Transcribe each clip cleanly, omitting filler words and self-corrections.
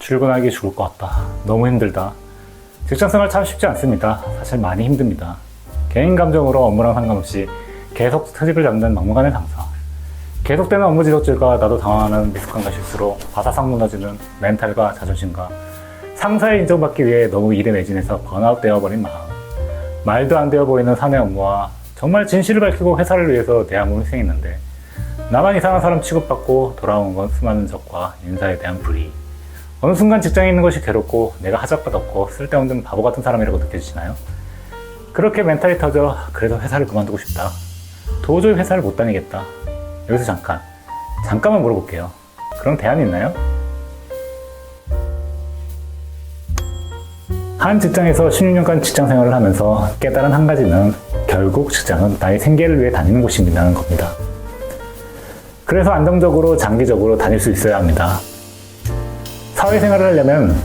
출근하기 죽을 것 같다. 너무 힘들다. 직장생활 참 쉽지 않습니다. 사실 많이 힘듭니다. 개인 감정으로 업무랑 상관없이 계속 트집을 잡는 막무가내 상사. 계속되는 업무 지속질과 나도 당황하는 미숙함과 실수로 바사삭 무너지는 멘탈과 자존심과 상사의 인정받기 위해 너무 일에 매진해서 번아웃 되어버린 마음. 말도 안 되어 보이는 사내 업무와 정말 진실을 밝히고 회사를 위해서 내 아무를 희생했는데 나만 이상한 사람 취급받고 돌아온 건 수많은 적과 인사에 대한 불이익. 어느 순간 직장에 있는 것이 괴롭고 내가 하잘것 없고 쓸데없는 바보 같은 사람이라고 느껴지시나요? 그렇게 멘탈이 터져 그래도 회사를 그만두고 싶다. 도저히 회사를 못 다니겠다. 여기서 잠깐만 물어볼게요. 그럼 대안이 있나요? 한 직장에서 16년간 직장 생활을 하면서 깨달은 한 가지는 결국 직장은 나의 생계를 위해 다니는 곳이라는 겁니다. 그래서 안정적으로 장기적으로 다닐 수 있어야 합니다. 사회생활을 하려면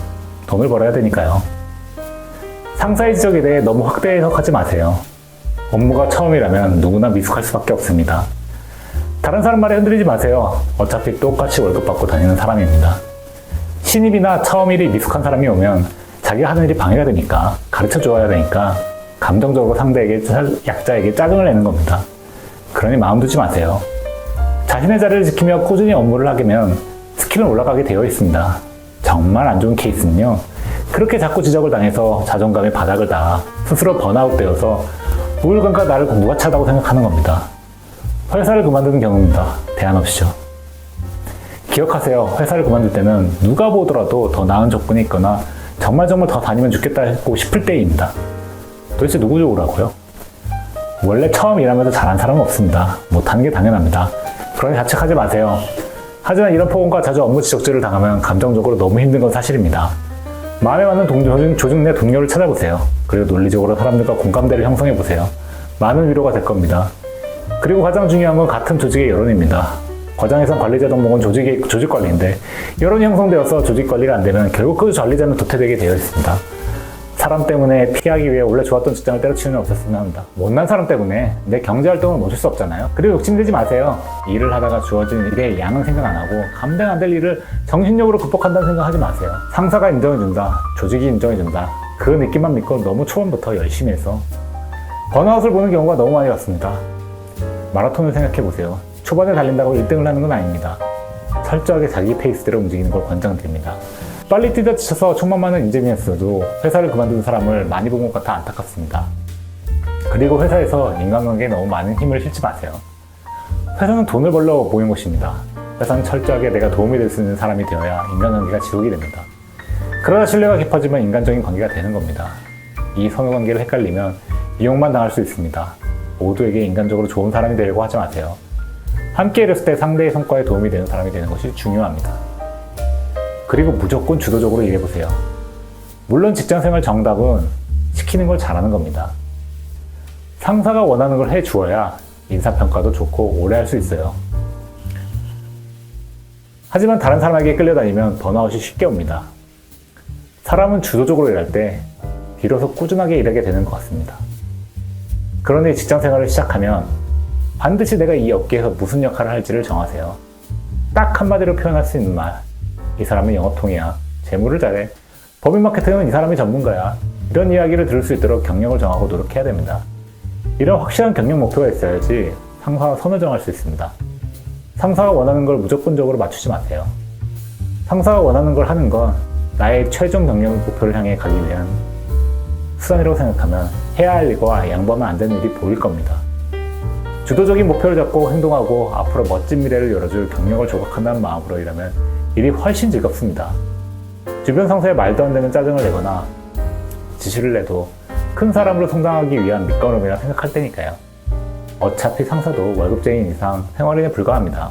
돈을 벌어야 되니까요. 상사의 지적에 대해 너무 확대 해석하지 마세요. 업무가 처음이라면 누구나 미숙할 수밖에 없습니다. 다른 사람 말에 흔들리지 마세요. 어차피 똑같이 월급 받고 다니는 사람입니다. 신입이나 처음 일이 미숙한 사람이 오면 자기가 하는 일이 방해가 되니까 가르쳐 줘야 되니까 감정적으로 상대에게 약자에게 짜증을 내는 겁니다. 그러니 마음 두지 마세요. 자신의 자리를 지키며 꾸준히 업무를 하려면 스킬은 올라가게 되어 있습니다. 정말 안 좋은 케이스는요. 그렇게 자꾸 지적을 당해서 자존감이 바닥을 닿아 스스로 번아웃 되어서 우울감과 나를 무가치하다고 생각하는 겁니다. 회사를 그만두는 경우입니다. 대안 없이죠. 기억하세요. 회사를 그만둘 때는 누가 보더라도 더 나은 조건이 있거나 정말 더 다니면 좋겠다고 싶을 때입니다. 도대체 누구 좋으라고요? 원래 처음 일하면서 잘한 사람은 없습니다. 못하는 게 당연합니다. 그러니 자책하지 마세요. 하지만 이런 폭언과 자주 업무 지적질을 당하면 감정적으로 너무 힘든 건 사실입니다. 마음에 맞는 조직 내 동료를 찾아보세요. 그리고 논리적으로 사람들과 공감대를 형성해보세요. 많은 위로가 될 겁니다. 그리고 가장 중요한 건 같은 조직의 여론입니다. 과장에선 관리자 덕목은 조직 관리인데 여론이 형성되어서 조직 관리가 안 되면 결국 그 관리자는 도태되게 되어 있습니다. 사람 때문에 피하기 위해 원래 좋았던 직장을 때려치우는 없었으면 합니다. 못난 사람 때문에 내 경제활동을 멈출 수 없잖아요. 그리고 욕심내지 마세요. 일을 하다가 주어진 일의 양은 생각 안 하고 감당 안 될 일을 정신력으로 극복한다는 생각하지 마세요. 상사가 인정해준다. 조직이 인정해준다. 그 느낌만 믿고 너무 초반부터 열심히 해서 번아웃을 보는 경우가 너무 많이 왔습니다. 마라톤을 생각해보세요. 초반에 달린다고 1등을 하는 건 아닙니다. 철저하게 자기 페이스대로 움직이는 걸 권장드립니다. 빨리 뛰다 지쳐서 총만만한 인재미였어도 회사를 그만둔 사람을 많이 본 것 같아 안타깝습니다. 그리고 회사에서 인간관계에 너무 많은 힘을 실지 마세요. 회사는 돈을 벌러 모인 곳입니다. 회사는 철저하게 내가 도움이 될 수 있는 사람이 되어야 인간관계가 지속이 됩니다. 그러다 신뢰가 깊어지면 인간적인 관계가 되는 겁니다. 이 선후관계를 헷갈리면 이용만 당할 수 있습니다. 모두에게 인간적으로 좋은 사람이 되려고 하지 마세요. 함께 일했을 때 상대의 성과에 도움이 되는 사람이 되는 것이 중요합니다. 그리고 무조건 주도적으로 일해보세요. 물론 직장생활 정답은 시키는 걸 잘하는 겁니다. 상사가 원하는 걸 해주어야 인사평가도 좋고 오래 할 수 있어요. 하지만 다른 사람에게 끌려다니면 번아웃이 쉽게 옵니다. 사람은 주도적으로 일할 때 비로소 꾸준하게 일하게 되는 것 같습니다. 그러니 직장생활을 시작하면 반드시 내가 이 업계에서 무슨 역할을 할지를 정하세요. 딱 한마디로 표현할 수 있는 말. 이 사람은 영업통이야. 재무를 잘해. 법인 마케팅은 이 사람이 전문가야. 이런 이야기를 들을 수 있도록 경력을 정하고 노력해야 됩니다. 이런 확실한 경력 목표가 있어야지 상사와 선을 정할 수 있습니다. 상사가 원하는 걸 무조건적으로 맞추지 마세요. 상사가 원하는 걸 하는 건 나의 최종 경력 목표를 향해 가기 위한 수단이라고 생각하면 해야 할 일과 양보하면 안 되는 일이 보일 겁니다. 주도적인 목표를 잡고 행동하고 앞으로 멋진 미래를 열어줄 경력을 조각한다는 마음으로 일하면 일이 훨씬 즐겁습니다. 주변 상사의 말도 안 되는 짜증을 내거나 지시를 내도 큰 사람으로 성장하기 위한 밑거름이라 생각할 테니까요. 어차피 상사도 월급쟁이인 이상 생활인에 불과합니다.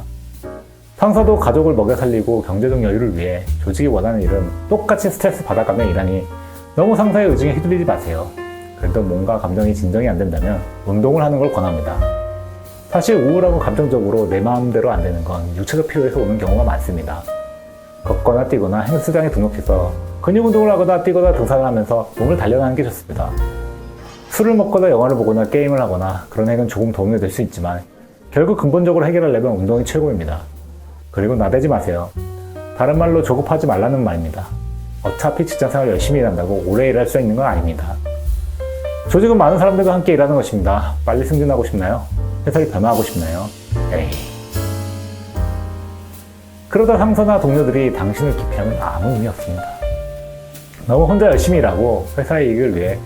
상사도 가족을 먹여 살리고 경제적 여유를 위해 조직이 원하는 일은 똑같이 스트레스 받아가며 일하니 너무 상사의 의중에 휘둘리지 마세요. 그래도 뭔가 감정이 진정이 안 된다면 운동을 하는 걸 권합니다. 사실 우울하고 감정적으로 내 마음대로 안 되는 건 육체적 피로에서 오는 경우가 많습니다. 걷거나 뛰거나 헬스장에 등록해서 근육 운동을 하거나 뛰거나 등산을 하면서 몸을 단련하는 게 좋습니다. 술을 먹거나 영화를 보거나 게임을 하거나 그런 행은 조금 도움이 될 수 있지만 결국 근본적으로 해결하려면 운동이 최고입니다. 그리고 나대지 마세요. 다른 말로 조급하지 말라는 말입니다. 어차피 직장생활 열심히 일한다고 오래 일할 수 있는 건 아닙니다. 조직은 많은 사람들과 함께 일하는 것입니다. 빨리 승진하고 싶나요? 회사를 변화하고 싶나요? 에이. 그러다 상사나 동료들이 당신을 기피하면 아무 의미 없습니다. 너무 혼자 열심히 일하고 회사의 이익을 위해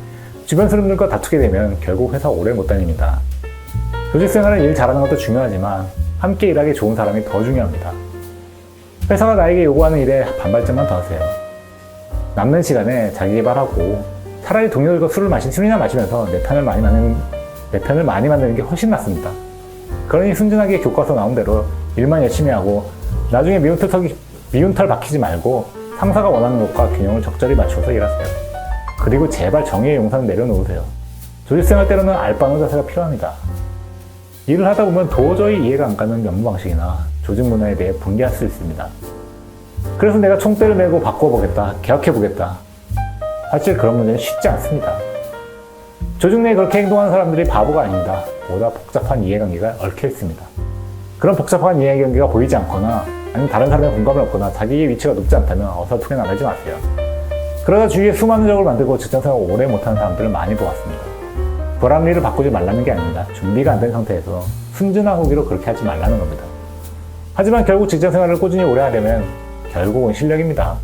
주변 사람들과 다투게 되면 결국 회사 오래 못 다닙니다. 조직생활은 일 잘하는 것도 중요하지만 함께 일하기 좋은 사람이 더 중요합니다. 회사가 나에게 요구하는 일에 반발점만 더 하세요. 남는 시간에 자기 개발하고 차라리 동료들과 술이나 마시면서 내 편을 많이 만드는 게 훨씬 낫습니다. 그러니 순진하게 교과서 나온 대로 일만 열심히 하고 나중에 미운 털 박히지 말고 상사가 원하는 것과 균형을 적절히 맞춰서 일하세요. 그리고 제발 정의의 용사는 내려놓으세요. 조직생활 때로는 알바노 자세가 필요합니다. 일을 하다 보면 도저히 이해가 안 가는 업무 방식이나 조직 문화에 대해 분개할 수 있습니다. 그래서 내가 총대를 메고 바꿔보겠다, 개혁해보겠다. 사실 그런 문제는 쉽지 않습니다. 조직 내에 그렇게 행동하는 사람들이 바보가 아닙니다. 보다 복잡한 이해관계가 얽혀 있습니다. 그런 복잡한 이해관계가 보이지 않거나 아니면 다른 사람의 공감을 얻거나 자기의 위치가 높지 않다면 어설프게 나가지 마세요. 그러다 주위에 수많은 적을 만들고 직장생활 오래 못하는 사람들을 많이 보았습니다. 불합리를 바꾸지 말라는 게 아닙니다. 준비가 안 된 상태에서 순진한 후기로 그렇게 하지 말라는 겁니다. 하지만 결국 직장생활을 꾸준히 오래 하려면 결국은 실력입니다.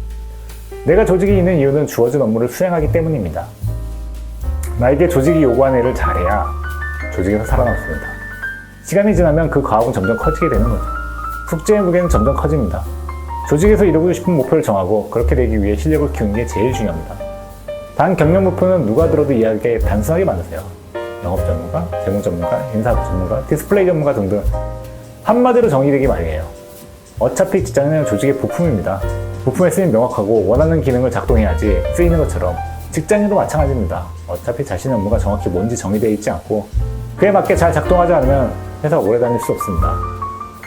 내가 조직에 있는 이유는 주어진 업무를 수행하기 때문입니다. 나에게 조직이 요구하는 일을 잘해야 조직에서 살아남습니다. 시간이 지나면 그 과업은 점점 커지게 되는 거죠. 숙제의 무게는 점점 커집니다. 조직에서 이루고 싶은 목표를 정하고 그렇게 되기 위해 실력을 키우는 게 제일 중요합니다. 단 경력 목표는 누가 들어도 이해하게 단순하게 만드세요. 영업 전문가, 재무 전문가, 인사 전문가, 디스플레이 전문가 등등 한마디로 정의되기 마련이에요. 어차피 직장인은 조직의 부품입니다. 부품의 쓰임 명확하고 원하는 기능을 작동해야지 쓰이는 것처럼 직장인도 마찬가지입니다. 어차피 자신의 업무가 정확히 뭔지 정의되어 있지 않고 그에 맞게 잘 작동하지 않으면 회사 오래 다닐 수 없습니다.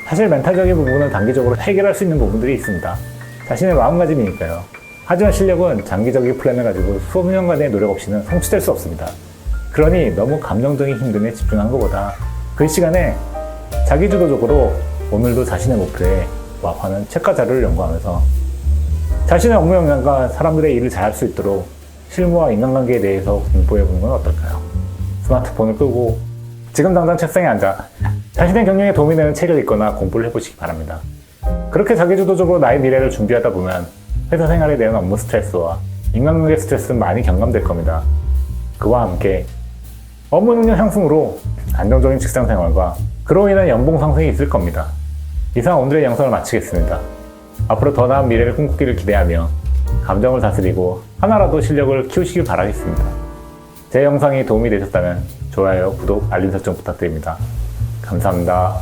사실 멘탈적인 부분은 단기적으로 해결할 수 있는 부분들이 있습니다. 자신의 마음가짐이니까요. 하지만 실력은 장기적인 플랜을 가지고 수업 년간의 노력 없이는 성취될 수 없습니다. 그러니 너무 감정적인 힘듦에 집중하는 것보다 그 시간에 자기주도적으로 오늘도 자신의 목표에 와하는 책과 자료를 연구하면서 자신의 업무 역량과 사람들의 일을 잘할 수 있도록 실무와 인간관계에 대해서 공부해보는 건 어떨까요? 스마트폰을 끄고 지금 당장 책상에 앉아 자신의 경영에 도움이 되는 책을 읽거나 공부를 해보시기 바랍니다. 그렇게 자기주도적으로 나의 미래를 준비하다 보면 회사 생활에 대한 업무 스트레스와 인간관계 스트레스는 많이 경감될 겁니다. 그와 함께 업무 능력 향상으로 안정적인 직장 생활과 그로 인한 연봉 상승이 있을 겁니다. 이상 오늘의 영상을 마치겠습니다. 앞으로 더 나은 미래를 꿈꾸기를 기대하며 감정을 다스리고 하나라도 실력을 키우시길 바라겠습니다. 제 영상이 도움이 되셨다면 좋아요, 구독, 알림 설정 부탁드립니다. 감사합니다.